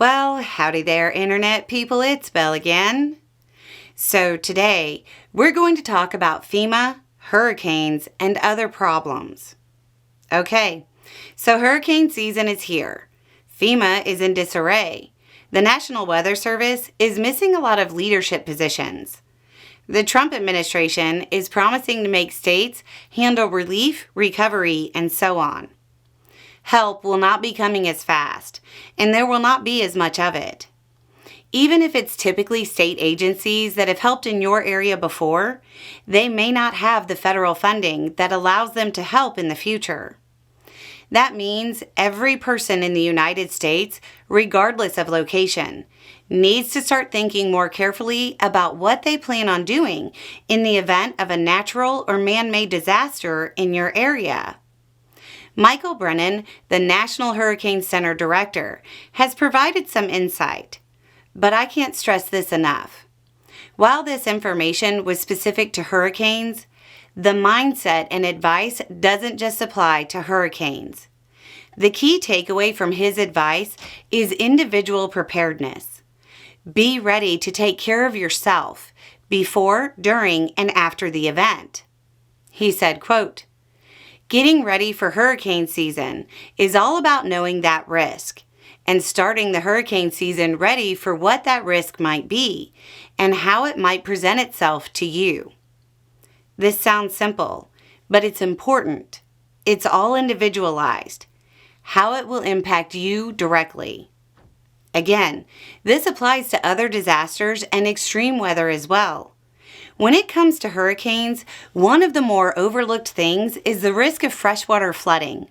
Well, howdy there, Internet people. It's Belle again. So today, we're going to talk about FEMA, hurricanes, and other problems. Okay, so hurricane season is here. FEMA is in disarray. The National Weather Service is missing a lot of leadership positions. The Trump administration is promising to make states handle relief, recovery, and so on. Help will not be coming as fast, and there will not be as much of it. Even if it's typically state agencies that have helped in your area before, they may not have the federal funding that allows them to help in the future. That means every person in the United States, regardless of location, needs to start thinking more carefully about what they plan on doing in the event of a natural or man-made disaster in your area. Michael Brennan, the National Hurricane Center Director, has provided some insight, but I can't stress this enough. While this information was specific to hurricanes, the mindset and advice doesn't just apply to hurricanes. The key takeaway from his advice is individual preparedness. Be ready to take care of yourself before, during, and after the event. He said, quote, "Getting ready for hurricane season is all about knowing that risk and starting the hurricane season ready for what that risk might be and how it might present itself to you." This sounds simple, but it's important. It's all individualized. How it will impact you directly. Again, this applies to other disasters and extreme weather as well. When it comes to hurricanes, one of the more overlooked things is the risk of freshwater flooding.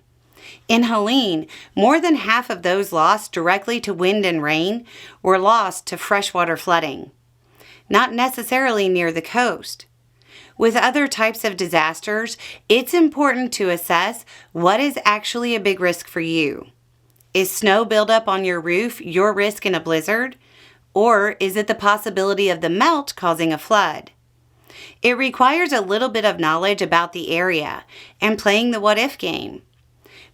In Helene, more than half of those lost directly to wind and rain were lost to freshwater flooding, not necessarily near the coast. With other types of disasters, it's important to assess what is actually a big risk for you. Is snow buildup on your roof your risk in a blizzard? Or is it the possibility of the melt causing a flood? It requires a little bit of knowledge about the area and playing the what-if game.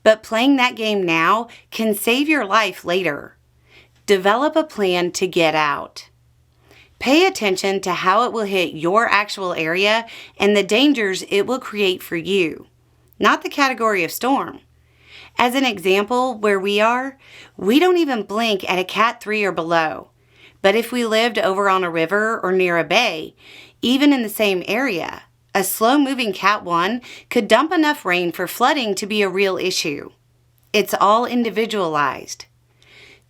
But playing that game now can save your life later. Develop a plan to get out. Pay attention to how it will hit your actual area and the dangers it will create for you, not the category of storm. As an example, where we are, we don't even blink at a Cat 3 or below. But if we lived over on a river or near a bay, even in the same area, a slow-moving Cat 1 could dump enough rain for flooding to be a real issue. It's all individualized.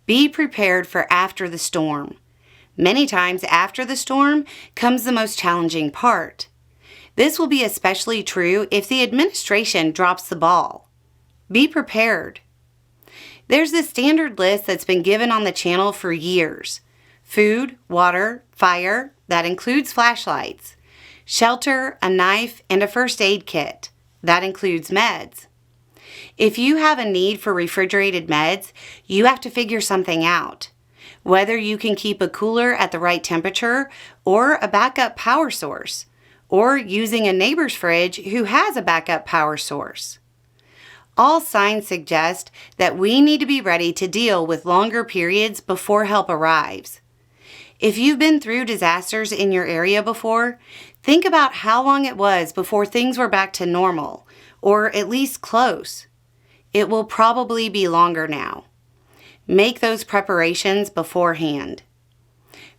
Be prepared for after the storm. Many times after the storm comes the most challenging part. This will be especially true if the administration drops the ball. Be prepared. There's a standard list that's been given on the channel for years. Food, water, fire, that includes flashlights, shelter, a knife, and a first aid kit. That includes meds. If you have a need for refrigerated meds, you have to figure something out. Whether you can keep a cooler at the right temperature or a backup power source, or using a neighbor's fridge who has a backup power source. All signs suggest that we need to be ready to deal with longer periods before help arrives. If you've been through disasters in your area before, think about how long it was before things were back to normal, or at least close. It will probably be longer now. Make those preparations beforehand.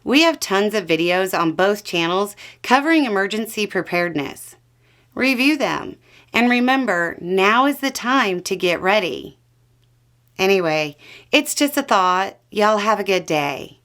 We have tons of videos on both channels covering emergency preparedness. Review them, and remember, now is the time to get ready. Anyway, it's just a thought. Y'all have a good day.